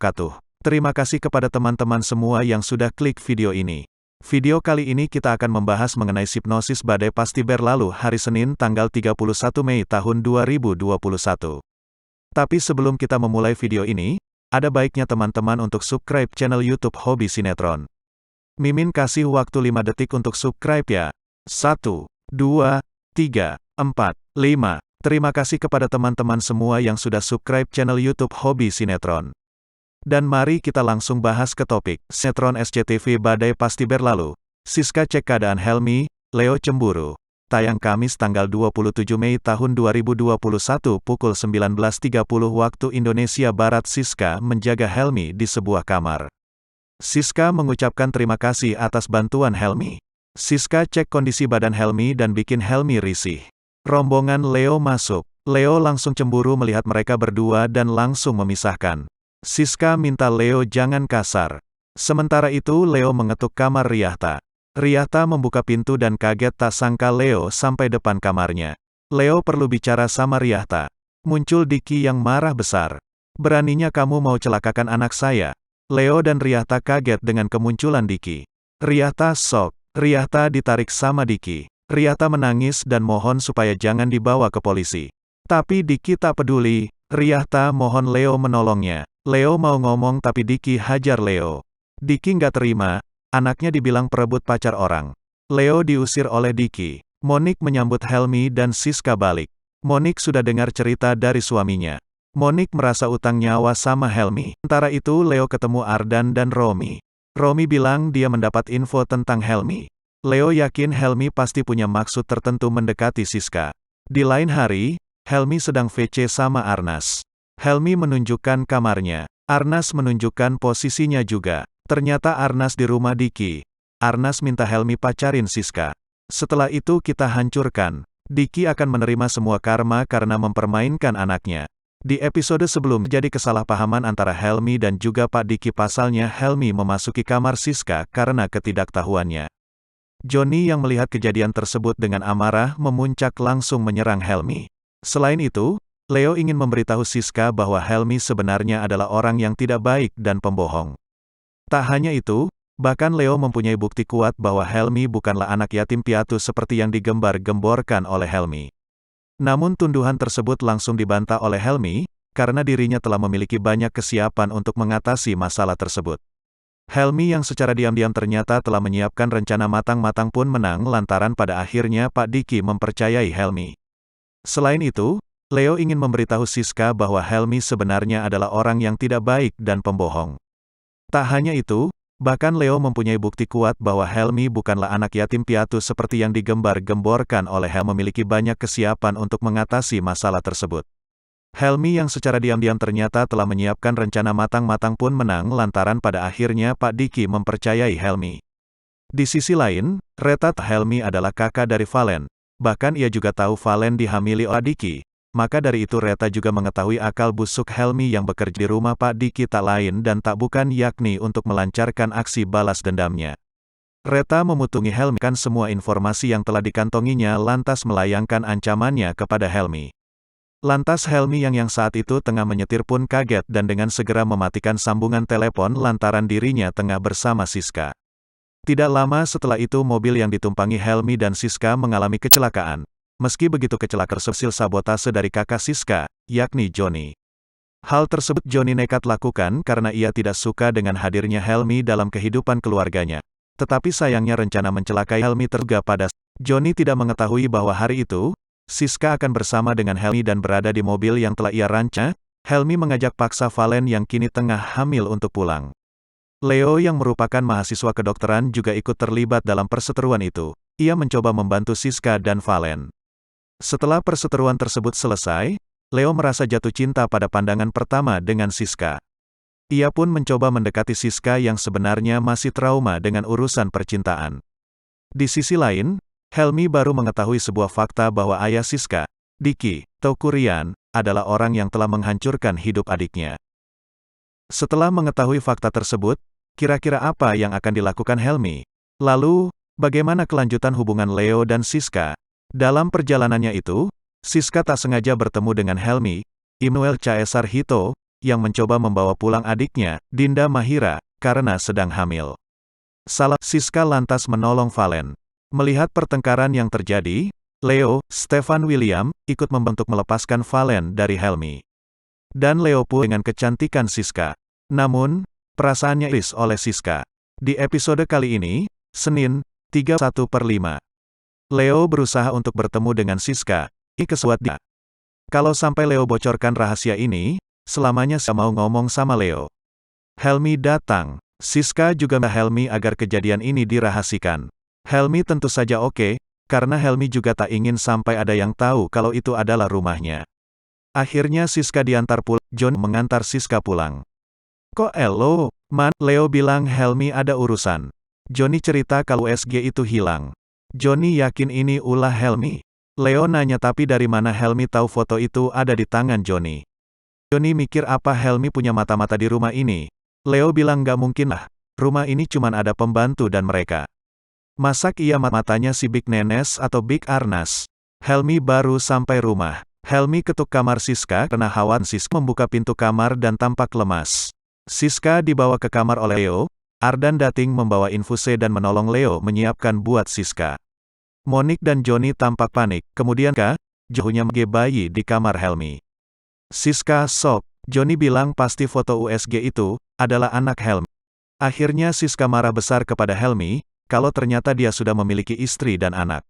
wabarakatuh. Terima kasih kepada teman-teman semua yang sudah klik video ini. Video kali ini kita akan membahas mengenai hipnosis badai pasti berlalu hari Senin tanggal 31 Mei tahun 2021. Tapi sebelum kita memulai video ini, ada baiknya teman-teman untuk subscribe channel YouTube Hobi Sinetron. Mimin kasih waktu 5 detik untuk subscribe ya. 1, 2, 3, 4, 5. Terima kasih kepada teman-teman semua yang sudah subscribe channel YouTube Hobi Sinetron. Dan mari kita langsung bahas ke topik. Sinetron SCTV Badai Pasti Berlalu. Siska cek keadaan Helmi, Leo cemburu. Tayang Kamis tanggal 27 Mei tahun 2021 pukul 19.30 waktu Indonesia Barat. Siska menjaga Helmi di sebuah kamar. Siska mengucapkan terima kasih atas bantuan Helmi. Siska cek kondisi badan Helmi dan bikin Helmi risih. Rombongan Leo masuk. Leo langsung cemburu melihat mereka berdua dan langsung memisahkan. Siska minta Leo jangan kasar. Sementara itu Leo mengetuk kamar Riyahta. Riyahta membuka pintu dan kaget tak sangka Leo sampai depan kamarnya. Leo perlu bicara sama Riyahta. Muncul Diki yang marah besar. Beraninya kamu mau celakakan anak saya. Leo dan Riyahta kaget dengan kemunculan Diki. Riyahta shock. Riyahta ditarik sama Diki. Riyahta menangis dan mohon supaya jangan dibawa ke polisi. Tapi Diki tak peduli. Riyahta mohon Leo menolongnya. Leo mau ngomong tapi Diki hajar Leo. Diki nggak terima, anaknya dibilang perebut pacar orang. Leo diusir oleh Diki. Monik menyambut Helmi dan Siska balik. Monik sudah dengar cerita dari suaminya. Monik merasa utang nyawa sama Helmi. Sementara itu Leo ketemu Ardan dan Romi. Romi bilang dia mendapat info tentang Helmi. Leo yakin Helmi pasti punya maksud tertentu mendekati Siska. Di lain hari, Helmi sedang VC sama Arnas. Helmi menunjukkan kamarnya. Arnas menunjukkan posisinya juga. Ternyata Arnas di rumah Diki. Arnas minta Helmi pacarin Siska. Setelah itu kita hancurkan. Diki akan menerima semua karma karena mempermainkan anaknya. Di episode sebelum jadi kesalahpahaman antara Helmi dan juga Pak Diki, pasalnya Helmi memasuki kamar Siska karena ketidaktahuannya. Johnny yang melihat kejadian tersebut dengan amarah memuncak langsung menyerang Helmi. Selain itu, Leo ingin memberitahu Siska bahwa Helmi sebenarnya adalah orang yang tidak baik dan pembohong. Tak hanya itu, bahkan Leo mempunyai bukti kuat bahwa Helmi bukanlah anak yatim piatu seperti yang digembar-gemborkan oleh Helmi. Namun tuduhan tersebut langsung dibantah oleh Helmi, karena dirinya telah memiliki banyak kesiapan untuk mengatasi masalah tersebut. Helmi yang secara diam-diam ternyata telah menyiapkan rencana matang-matang pun menang lantaran pada akhirnya Pak Diki mempercayai Helmi. Selain itu, Leo ingin memberitahu Siska bahwa Helmi sebenarnya adalah orang yang tidak baik dan pembohong. Tak hanya itu, bahkan Leo mempunyai bukti kuat bahwa Helmi bukanlah anak yatim piatu seperti yang digembar-gemborkan oleh Helmi, memiliki banyak kesiapan untuk mengatasi masalah tersebut. Helmi yang secara diam-diam ternyata telah menyiapkan rencana matang-matang pun menang lantaran pada akhirnya Pak Diki mempercayai Helmi. Di sisi lain, Reta Helmi adalah kakak dari Valen. Bahkan ia juga tahu Valen dihamili oleh Diki. Maka dari itu Reta juga mengetahui akal busuk Helmi yang bekerja di rumah Pak Diki tak lain dan tak bukan yakni untuk melancarkan aksi balas dendamnya. Reta memutungi Helmi kan semua informasi yang telah dikantonginya lantas melayangkan ancamannya kepada Helmi. Lantas Helmi yang saat itu tengah menyetir pun kaget dan dengan segera mematikan sambungan telepon lantaran dirinya tengah bersama Siska. Tidak lama setelah itu mobil yang ditumpangi Helmi dan Siska mengalami kecelakaan. Meski begitu kecelakaan hasil sabotase dari kakak Siska, yakni Johnny. Hal tersebut Johnny nekat lakukan karena ia tidak suka dengan hadirnya Helmi dalam kehidupan keluarganya. Tetapi sayangnya rencana mencelakai Helmi terduga pada Johnny tidak mengetahui bahwa hari itu, Siska akan bersama dengan Helmi dan berada di mobil yang telah ia rancang. Helmi mengajak paksa Valen yang kini tengah hamil untuk pulang. Leo yang merupakan mahasiswa kedokteran juga ikut terlibat dalam perseteruan itu. Ia mencoba membantu Siska dan Valen. Setelah perseteruan tersebut selesai, Leo merasa jatuh cinta pada pandangan pertama dengan Siska. Ia pun mencoba mendekati Siska yang sebenarnya masih trauma dengan urusan percintaan. Di sisi lain, Helmi baru mengetahui sebuah fakta bahwa ayah Siska, Diki, Teuku Ryan, adalah orang yang telah menghancurkan hidup adiknya. Setelah mengetahui fakta tersebut, kira-kira apa yang akan dilakukan Helmi? Lalu, bagaimana kelanjutan hubungan Leo dan Siska? Dalam perjalanannya itu, Siska tak sengaja bertemu dengan Helmi. Immanuel Caesar Hito, yang mencoba membawa pulang adiknya, Dinda Mahira, karena sedang hamil. Siska lantas menolong Valen. Melihat pertengkaran yang terjadi, Leo, Stefan William, ikut membantu melepaskan Valen dari Helmi. Dan Leo pun dengan kecantikan Siska. Namun, perasaannya iris oleh Siska. Di episode kali ini, Senin, 31/5. Leo berusaha untuk bertemu dengan Siska, kesuat dia. Kalau sampai Leo bocorkan rahasia ini, selamanya saya mau ngomong sama Leo. Helmi datang. Siska juga minta Helmi agar kejadian ini dirahasikan. Helmi tentu saja oke, karena Helmi juga tak ingin sampai ada yang tahu kalau itu adalah rumahnya. Akhirnya Siska diantar pulang. John mengantar Siska pulang. Kok elo, man? Leo bilang Helmi ada urusan. Johnny cerita kalau USG itu hilang. Johnny yakin ini ulah Helmi. Leo nanya tapi dari mana Helmi tahu foto itu ada di tangan Johnny. Johnny mikir apa Helmi punya mata-mata di rumah ini. Leo bilang gak mungkin lah, rumah ini cuman ada pembantu dan mereka. Masak iya matanya si Big Nenes atau Big Arnas. Helmi baru sampai rumah. Helmi ketuk kamar Siska karena khawatir Siska membuka pintu kamar dan tampak lemas. Siska dibawa ke kamar oleh Leo. Ardan Dating membawa infuse dan menolong Leo menyiapkan buat Siska. Monique dan Johnny tampak panik, kemudian jauhnya bayi di kamar Helmi. Siska shock. Johnny bilang pasti foto USG itu adalah anak Helmi. Akhirnya Siska marah besar kepada Helmi, kalau ternyata dia sudah memiliki istri dan anak.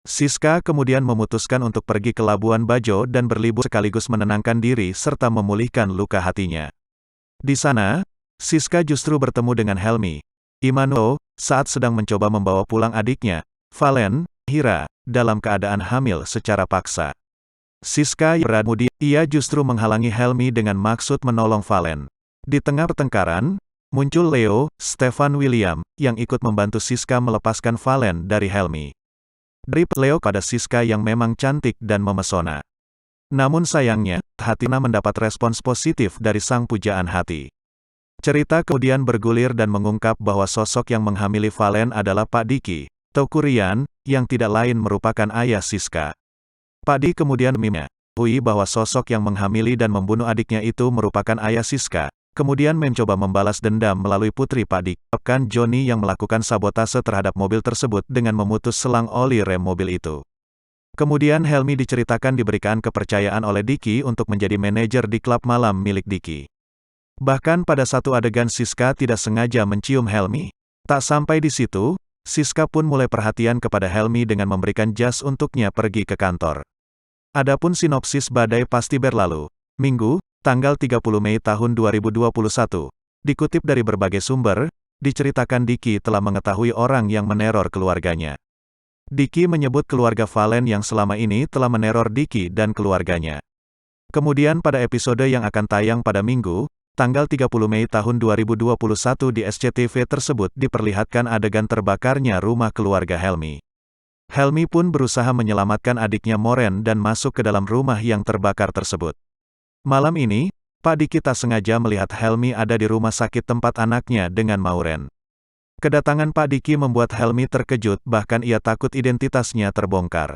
Siska kemudian memutuskan untuk pergi ke Labuan Bajo dan berlibur sekaligus menenangkan diri serta memulihkan luka hatinya. Di sana, Siska justru bertemu dengan Helmi. Immanuel, saat sedang mencoba membawa pulang adiknya, Valen, Hira, dalam keadaan hamil secara paksa. Siska kemudian, ia justru menghalangi Helmi dengan maksud menolong Valen. Di tengah pertengkaran, muncul Leo, Stefan William, yang ikut membantu Siska melepaskan Valen dari Helmi. Dari Leo pada Siska yang memang cantik dan memesona. Namun sayangnya, Hatina mendapat respons positif dari sang pujaan hati. Cerita kemudian bergulir dan mengungkap bahwa sosok yang menghamili Valen adalah Pak Diki, Teuku Ryan, yang tidak lain merupakan ayah Siska. Pak Diki kemudian mengetahui bahwa sosok yang menghamili dan membunuh adiknya itu merupakan ayah Siska, kemudian mencoba membalas dendam melalui putri Pak Diki. Bahkan Johnny yang melakukan sabotase terhadap mobil tersebut dengan memutus selang oli rem mobil itu. Kemudian Helmi diceritakan diberikan kepercayaan oleh Diki untuk menjadi manajer di klub malam milik Diki. Bahkan pada satu adegan Siska tidak sengaja mencium Helmi. Tak sampai di situ, Siska pun mulai perhatian kepada Helmi dengan memberikan jas untuknya pergi ke kantor. Adapun sinopsis Badai Pasti Berlalu, Minggu, tanggal 30 Mei tahun 2021, dikutip dari berbagai sumber, diceritakan Diki telah mengetahui orang yang meneror keluarganya. Diki menyebut keluarga Valen yang selama ini telah meneror Diki dan keluarganya. Kemudian pada episode yang akan tayang pada Minggu, tanggal 30 Mei tahun 2021 di SCTV tersebut diperlihatkan adegan terbakarnya rumah keluarga Helmi. Helmi pun berusaha menyelamatkan adiknya Moren dan masuk ke dalam rumah yang terbakar tersebut. Malam ini, Pak Diki tak sengaja melihat Helmi ada di rumah sakit tempat anaknya dengan Mauren. Kedatangan Pak Diki membuat Helmi terkejut bahkan ia takut identitasnya terbongkar.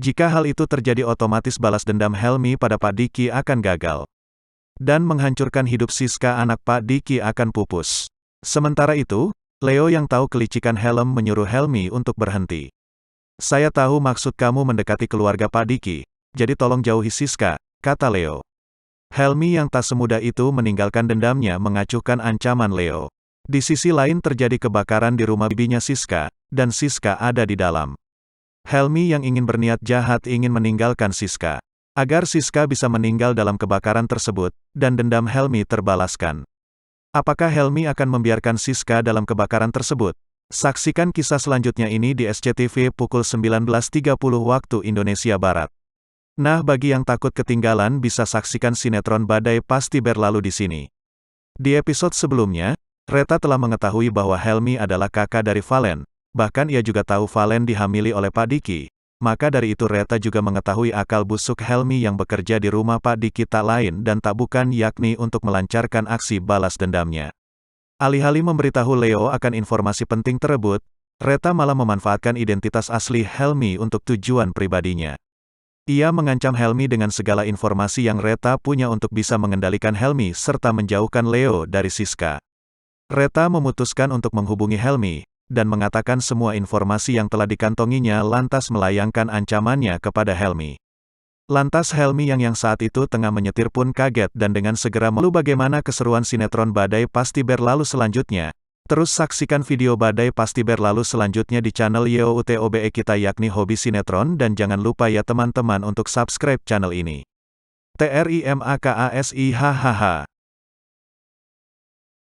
Jika hal itu terjadi otomatis balas dendam Helmi pada Pak Diki akan gagal. Dan menghancurkan hidup Siska anak Pak Diki akan pupus. Sementara itu, Leo yang tahu kelicikan Helm menyuruh Helmi untuk berhenti. Saya tahu maksud kamu mendekati keluarga Pak Diki, jadi tolong jauhi Siska, kata Leo. Helmi yang tak semudah itu meninggalkan dendamnya mengacuhkan ancaman Leo. Di sisi lain terjadi kebakaran di rumah bibinya Siska, dan Siska ada di dalam. Helmi yang ingin berniat jahat ingin meninggalkan Siska. Agar Siska bisa meninggal dalam kebakaran tersebut, dan dendam Helmi terbalaskan. Apakah Helmi akan membiarkan Siska dalam kebakaran tersebut? Saksikan kisah selanjutnya ini di SCTV pukul 19.30 waktu Indonesia Barat. Nah bagi yang takut ketinggalan bisa saksikan sinetron Badai Pasti Berlalu di sini. Di episode sebelumnya, Reta telah mengetahui bahwa Helmi adalah kakak dari Valen, bahkan ia juga tahu Valen dihamili oleh Pak Diki. Maka dari itu Reta juga mengetahui akal busuk Helmi yang bekerja di rumah Pak Diki tak lain dan tak bukan yakni untuk melancarkan aksi balas dendamnya. Alih-alih memberitahu Leo akan informasi penting tersebut, Reta malah memanfaatkan identitas asli Helmi untuk tujuan pribadinya. Ia mengancam Helmi dengan segala informasi yang Reta punya untuk bisa mengendalikan Helmi serta menjauhkan Leo dari Siska. Reta memutuskan untuk menghubungi Helmi, dan mengatakan semua informasi yang telah dikantonginya lantas melayangkan ancamannya kepada Helmi. Lantas Helmi yang saat itu tengah menyetir pun kaget dan dengan segera lalu bagaimana keseruan sinetron Badai Pasti Berlalu selanjutnya. Terus saksikan video Badai Pasti Berlalu selanjutnya di channel YOUTOBE kita yakni Hobi Sinetron dan jangan lupa ya teman-teman untuk subscribe channel ini. TRIMAKASI hahaha.